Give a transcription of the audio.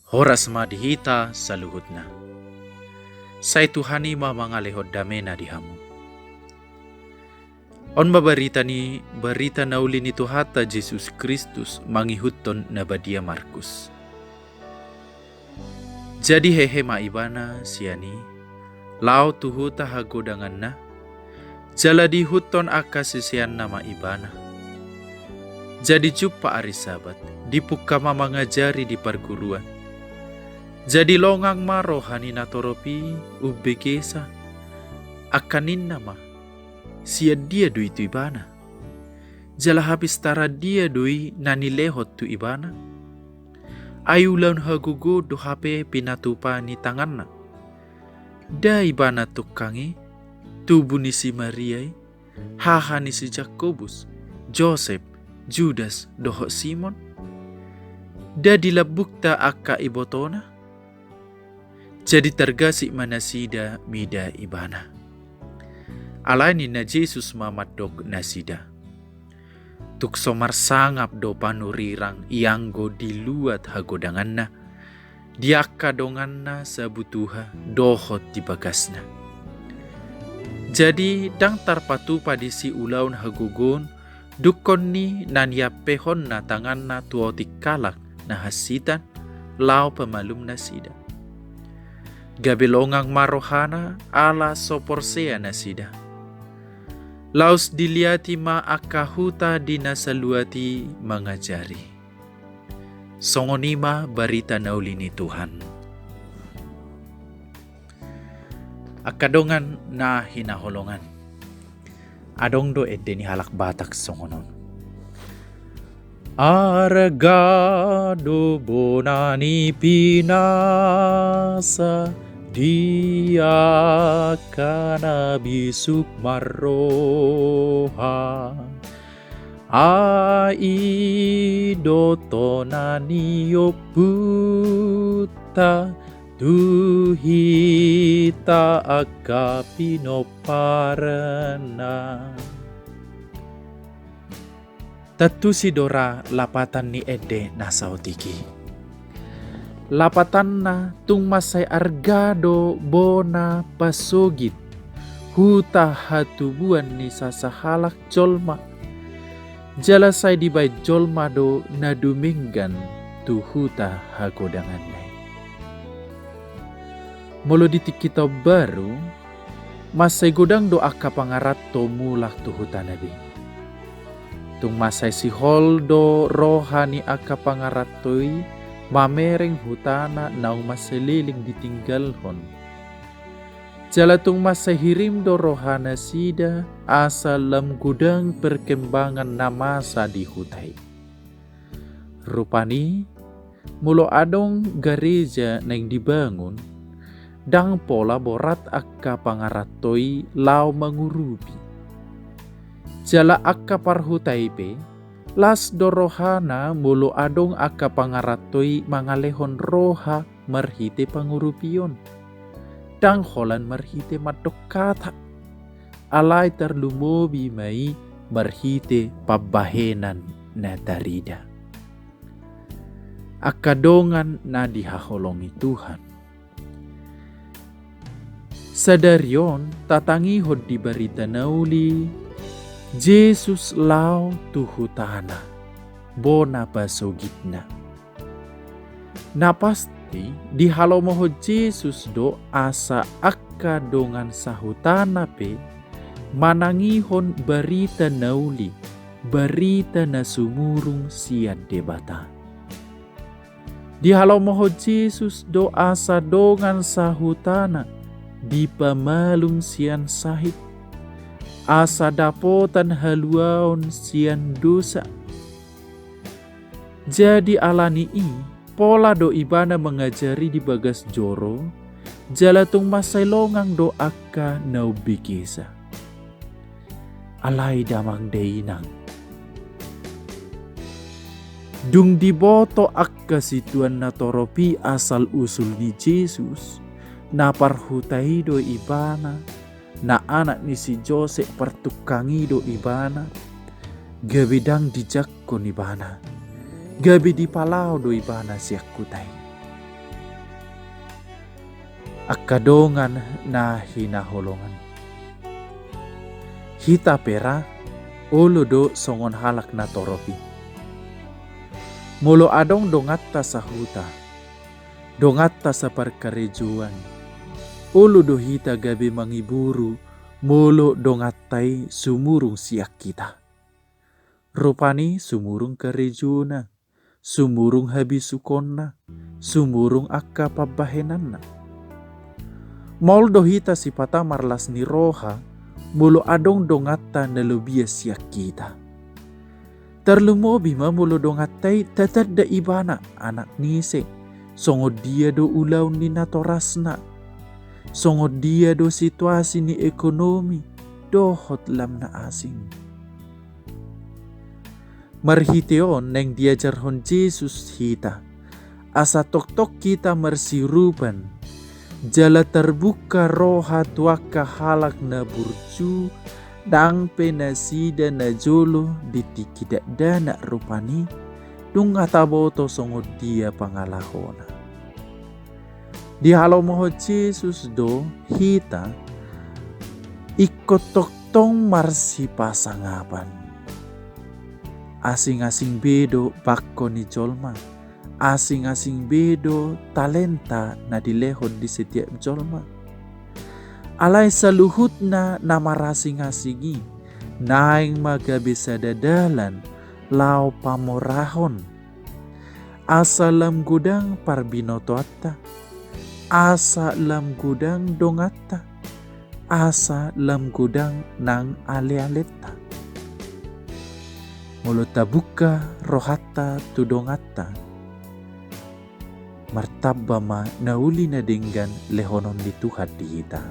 Horas ma dihita saluhutna. Sai Tuhani ma mangalehot damena dihamu. On berita nauli ni Tuhata Yesus Kristus mangihuton na badia Markus. Jadi hehe ma ibana siani, lao tuhuta hagodangan na, jala dihuton aka sisian nama ibana. Jadi jumpa hari Sabat, dipukama mengajari di perguruan. Jadi longang ma rohani natoropi ubegesa, akanin nama, sia dia dui tu ibana. Jala habis tara dia dui nani lehot tu ibana. Ayu laun hagugo do hape pinatupa ni tanganna. Da ibana tukangi, tubuh ni si Mariai, haha ni si Jakobus, Joseph, Judas doho Simon. Da dilabukta aka ibotona. Jadi tergasik manasida mida ibana. Alani na Jesus mamadok nasida. Tuk somar sangap do panurirang ianggo diluat hagodangan na. Diaka dongan na sabutuha dohot di bagasna. Jadi dang tarpatupa di si ulaun hagugon dukon ni nanyapehon na tangan na tuotik kalak na hasitan lao pemalum nasida. Gabilongang marohana ala soporsea nasida. Laus diliati ma akahuta dinasaluati mengajari. Songonima barita nauli ni Tuhan. Akadongan na hinaholongan. Adong do edeni halak batak songonon. Argado bonani pinasa dia kana bisuk maroha aidoto naniyo puta tuhita agapino parana. Tatu sidora lapatan ni ede nasautiki. Lapatan na tung masay argado bona pasogit. Huta hatubuan ni sasahalak jolma. Jalasay di bay jolma do naduminggan tu huta hagodangan nay. Molo ditik kita baru, masay godang do akka pangarat to mulak tu huta nabi. Tung masay si holdo rohani akka pangarat toy, mamereng hutana naung maseliling ditinggalhon. Jalatung masa hirim do rohana sida asal lam gudang perkembangan namasa di hutai. Rupani mulo adong gereja neng dibangun dang pola borat akka pangaratoi lau mangurubi. Jala akka parhutai pe las dorohana mulu adong aka pangaratoi mangalehon roha marhite pangurupion. Dang holan marhite madokata. Alay terlumobi mai marhite pabahenan na darida. Akadongan na dihaholongi Tuhan. Sadarion tatangihod di barita nauli Jesus lau tuhutana, bona basogitna. Na pasti di halomoho Jesus do asa akka dongan sahutana pe manangihon barita nauli, barita na sumurung siad debata. Di halomoho Jesus do asa dongan sahutana di pamalum sian sahit. Asa dapotan haluaon sian dosa. Jadi alani pola do ibana mengajari di bagas joro, jalatung masay longang do akka naubikisa. Alay damang dainang. Dung diboto akka situan na toropi asal usul di Jesus, na parhutai do ibana, na anak ni si Joseph pertukangi do ibana, gabidang dijakko ibana, gabi di palau do ibana siak kutai. akadongan na hinaholongan. Hita pera ulo do songon halak na toropi. Mulo adong dongatta sa huta, dongatta sa parkarejuan. Ulo do hita gabi mangiburu, mulo dongattai sumurung siak kita. Rupani sumurung karejuna, sumurung habisukonna, sumurung akka pabahenanna. Moldo hita si pata marlas ni roha, mulo adong dongatta na lubia siak kita. Terlumobi ma mulo dongattai tatadda ibana anak nise, songo dia do ulau ni natorasna, songo dia do situasi ni ekonomi, dohot lam na asing. Marhiteon neng diajar hon Jesus hita, asa tok-tok kita marsirupan, jala terbuka roha tuaka halak na burju, dang penasida na jolo ditikidak dana rupani, dung ataboto songo dia pangalahona. Di halau moho Jesus do hita, ikot tok-tong marsi pasangapan. Asing-asing bedo bakko ni jolma, asing-asing bedo talenta na dilehon di setiap jolma. Alai saluhut na namarasing-asingi, naing magabisa dadalan lau pamorahon. Asa lam gudang parbinoto atta, asa lam gudang dongatta, asa lam gudang nang ale-aleta. Mulut tabuka rohatta tudongatta, martabba ma nauli na denggan lehonon di Tuhan di hita.